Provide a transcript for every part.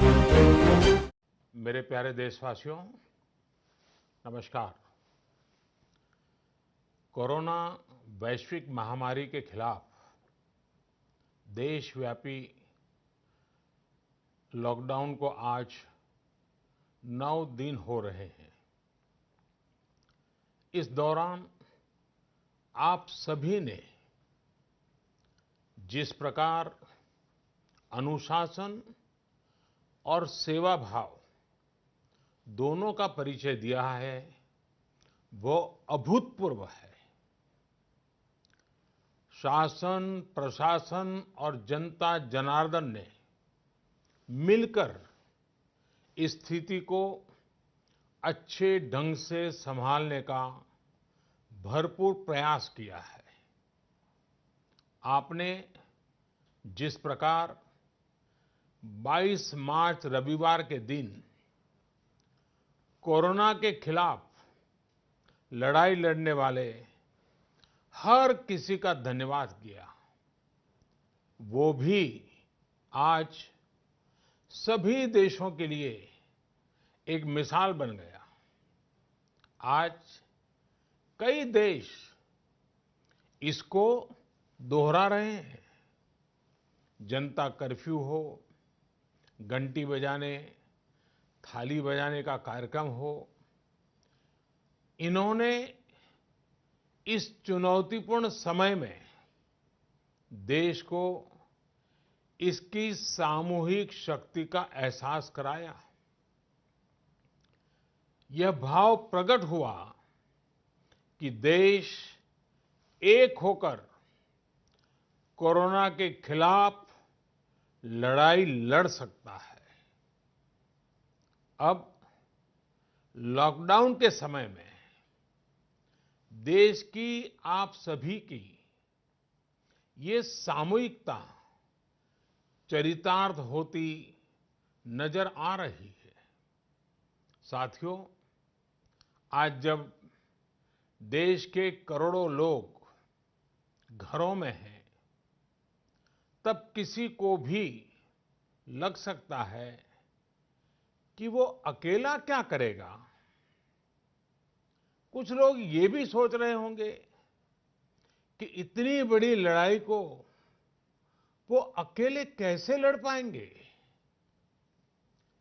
मेरे प्यारे देशवासियों, नमस्कार। कोरोना वैश्विक महामारी के खिलाफ देशव्यापी लॉकडाउन को आज 9 दिन हो रहे हैं। इस दौरान आप सभी ने जिस प्रकार अनुशासन और सेवा भाव दोनों का परिचय दिया है, वो अभूतपूर्व है। शासन, प्रशासन और जनता जनार्दन ने मिलकर इस स्थिति को अच्छे ढंग से संभालने का भरपूर प्रयास किया है। आपने जिस प्रकार 22 मार्च रविवार के दिन कोरोना के खिलाफ लड़ाई लड़ने वाले हर किसी का धन्यवाद किया, वो भी आज सभी देशों के लिए एक मिसाल बन गया। आज कई देश इसको दोहरा रहे हैं। जनता कर्फ्यू हो, घंटी बजाने, थाली बजाने का कार्यक्रम हो, इन्होंने इस चुनौतीपूर्ण समय में देश को इसकी सामूहिक शक्ति का एहसास कराया। यह भाव प्रकट हुआ कि देश एक होकर कोरोना के खिलाफ लड़ाई लड़ सकता है। अब लॉकडाउन के समय में देश की आप सभी की ये सामूहिकता चरितार्थ होती नजर आ रही है। साथियों, आज जब देश के करोड़ों लोग घरों में हैं, तब किसी को भी लग सकता है कि वो अकेला क्या करेगा। कुछ लोग ये भी सोच रहे होंगे कि इतनी बड़ी लड़ाई को वो अकेले कैसे लड़ पाएंगे।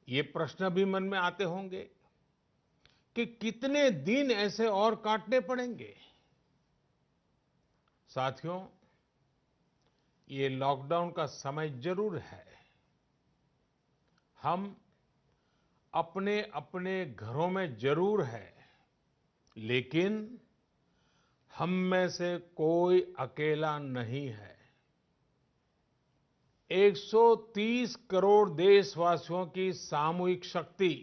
ये प्रश्न भी मन में आते होंगे कि कितने दिन ऐसे और काटने पड़ेंगे। साथियों, ये लॉकडाउन का समय जरूर है। हम अपने अपने घरों में जरूर हैं, लेकिन हम में से कोई अकेला नहीं है। 130 करोड़ देशवासियों की सामूहिक शक्ति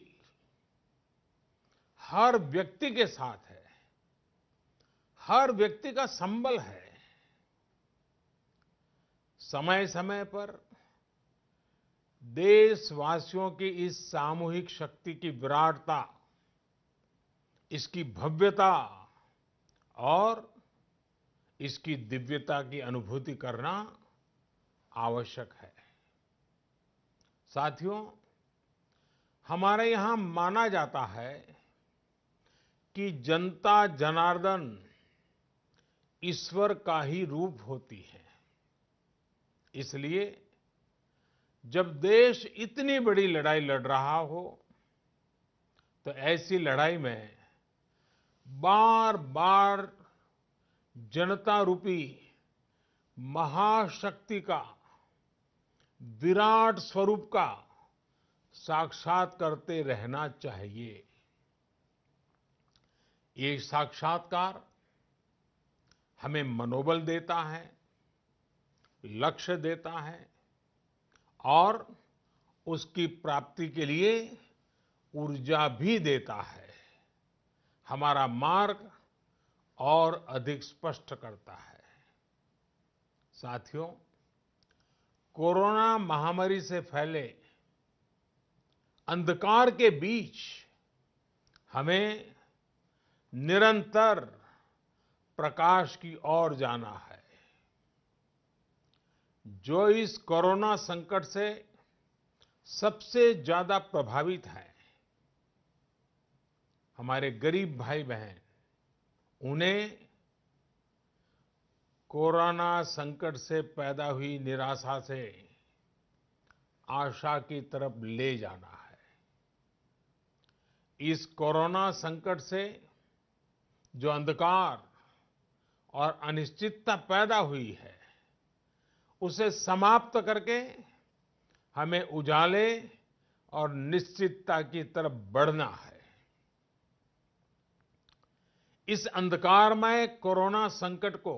हर व्यक्ति के साथ है, हर व्यक्ति का संबल है। समय समय पर देशवासियों की इस सामूहिक शक्ति की विराटता, इसकी भव्यता और इसकी दिव्यता की अनुभूति करना आवश्यक है। साथियों, हमारे यहां माना जाता है कि जनता जनार्दन ईश्वर का ही रूप होती है। इसलिए जब देश इतनी बड़ी लड़ाई लड़ रहा हो, तो ऐसी लड़ाई में बार बार जनता रूपी महाशक्ति का, विराट स्वरूप का साक्षात करते रहना चाहिए। ये साक्षात्कार हमें मनोबल देता है, लक्ष्य देता है और उसकी प्राप्ति के लिए ऊर्जा भी देता है। हमारा मार्ग और अधिक स्पष्ट करता है। साथियों, कोरोना महामारी से फैले अंधकार के बीच हमें निरंतर प्रकाश की ओर जाना है। जो इस कोरोना संकट से सबसे ज्यादा प्रभावित हैं हमारे गरीब भाई बहन। उन्हें कोरोना संकट से पैदा हुई निराशा से आशा की तरफ ले जाना है। इस कोरोना संकट से जो अंधकार और अनिश्चितता पैदा हुई है, उसे समाप्त करके हमें उजाले और निश्चितता की तरफ बढ़ना है। इस अंधकारमय कोरोना संकट को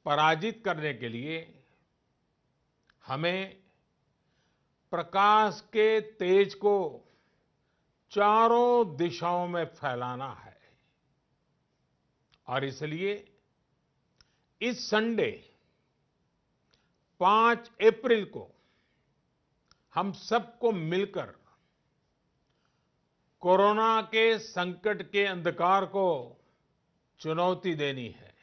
पराजित करने के लिए हमें प्रकाश के तेज को चारों दिशाओं में फैलाना है। और इसलिए इस संडे 5 अप्रैल को हम सबको मिलकर कोरोना के संकट के अंधकार को चुनौती देनी है,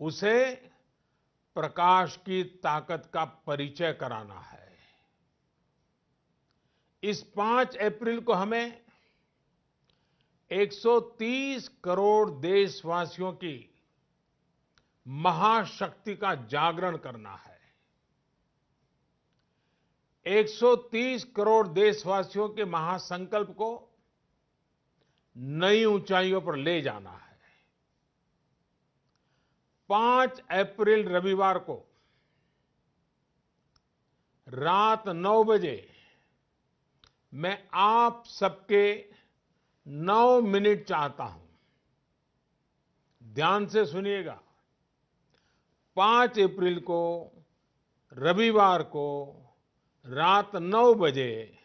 उसे प्रकाश की ताकत का परिचय कराना है। इस 5 अप्रैल को हमें 130 करोड़ देशवासियों की महाशक्ति का जागरण करना है। 130 करोड़ देशवासियों के महासंकल्प को नई ऊंचाइयों पर ले जाना है। 5 अप्रैल रविवार को रात 9 बजे मैं आप सबके 9 मिनट चाहता हूं। ध्यान से सुनिएगा। 5 अप्रैल को रविवार को रात 9 बजे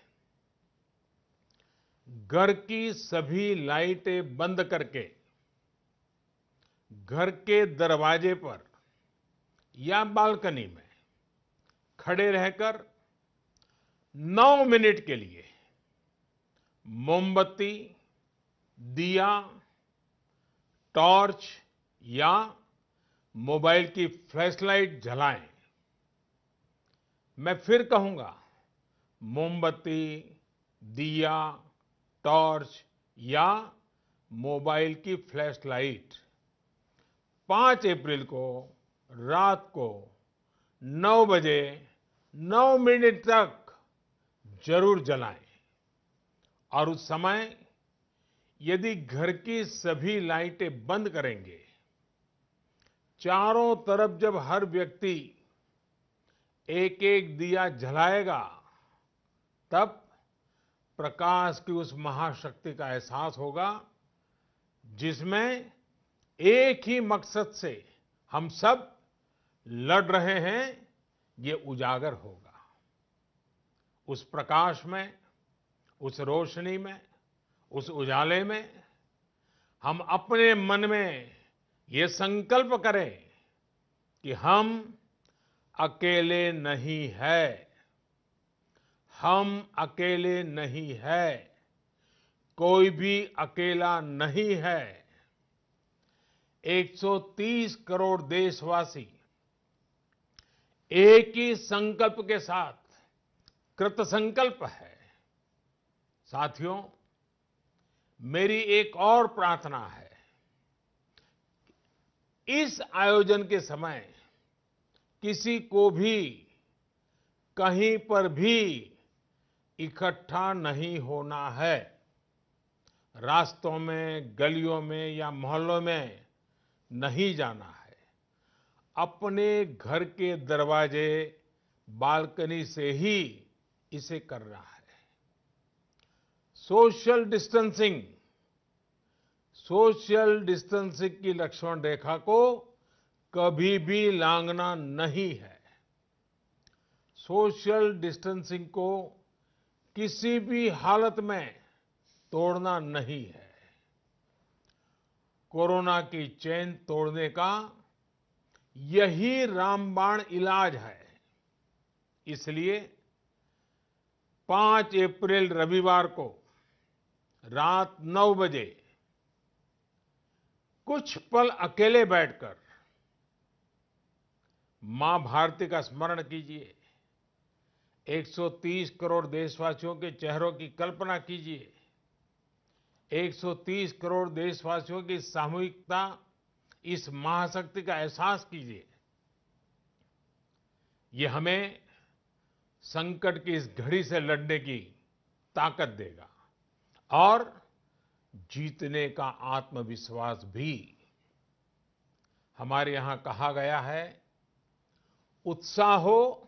घर की सभी लाइटें बंद करके घर के दरवाजे पर या बालकनी में खड़े रहकर 9 मिनट के लिए मोमबत्ती, दिया, टॉर्च या मोबाइल की फ्लैशलाइट जलाएं। मैं फिर कहूंगा, मोमबत्ती, दिया, टॉर्च या मोबाइल की फ्लैशलाइट 5 अप्रैल को रात को 9 बजे 9 मिनट तक जरूर जलाएं। और उस समय यदि घर की सभी लाइटें बंद करेंगे, चारों तरफ जब हर व्यक्ति एक एक दिया जलाएगा, तब प्रकाश की उस महाशक्ति का एहसास होगा, जिसमें एक ही मकसद से हम सब लड़ रहे हैं, ये उजागर होगा। उस प्रकाश में, उस रोशनी में, उस उजाले में हम अपने मन में ये संकल्प करें कि हम अकेले नहीं हैं। हम अकेले नहीं हैं। कोई भी अकेला नहीं है। 130 करोड़ देशवासी एक ही संकल्प के साथ कृत संकल्प है। साथियों, मेरी एक और प्रार्थना है। इस आयोजन के समय किसी को भी कहीं पर भी इकट्ठा नहीं होना है। रास्तों में, गलियों में या मोहल्लों में नहीं जाना है। अपने घर के दरवाजे, बालकनी से ही इसे करना है। सोशल डिस्टेंसिंग की लक्ष्मण रेखा को कभी भी लांघना नहीं है। सोशल डिस्टेंसिंग को किसी भी हालत में तोड़ना नहीं है। कोरोना की चेन तोड़ने का यही रामबाण इलाज है। इसलिए 5 अप्रैल रविवार को रात 9 बजे कुछ पल अकेले बैठकर मां भारती का स्मरण कीजिए। 130 करोड़ देशवासियों के चेहरों की कल्पना कीजिए। 130 करोड़ देशवासियों की सामूहिकता, इस महाशक्ति का एहसास कीजिए। ये हमें संकट की इस घड़ी से लड़ने की ताकत देगा और जीतने का आत्मविश्वास भी। हमारे यहां कहा गया है, उत्साहो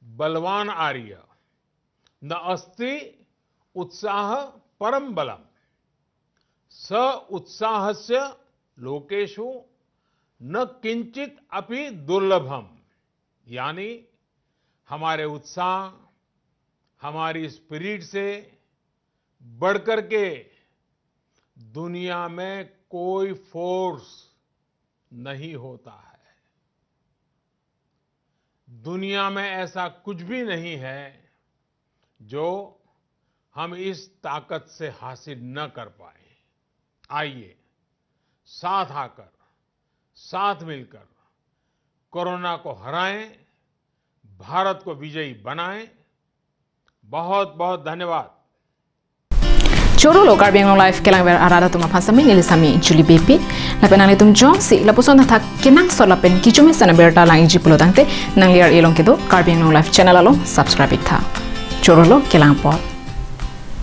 बलवान आर्य, न अस्ति उत्साह परम बलम, स उत्साहस्य लोकेषु न किंचित अपि दुर्लभम। यानी हमारे उत्साह, हमारी स्पिरिट से बढ़कर के दुनिया में कोई फोर्स नहीं होता है। दुनिया में ऐसा कुछ भी नहीं है जो हम इस ताकत से हासिल न कर पाए। आइए साथ आकर, साथ मिलकर कोरोना को हराएं, भारत को विजयी बनाएं। बहुत बहुत धन्यवाद। Choro lo Caribbean Life kelang ber arada tuma pasami nilisami Julie BP lapen ang itum Johnsi lapuson nathak kenang so lapen kichumi sana berta lang iji pulo tangte nang liar ilong kedo Caribbean Life channel alo subscribe tha. Choro lo kelang pot.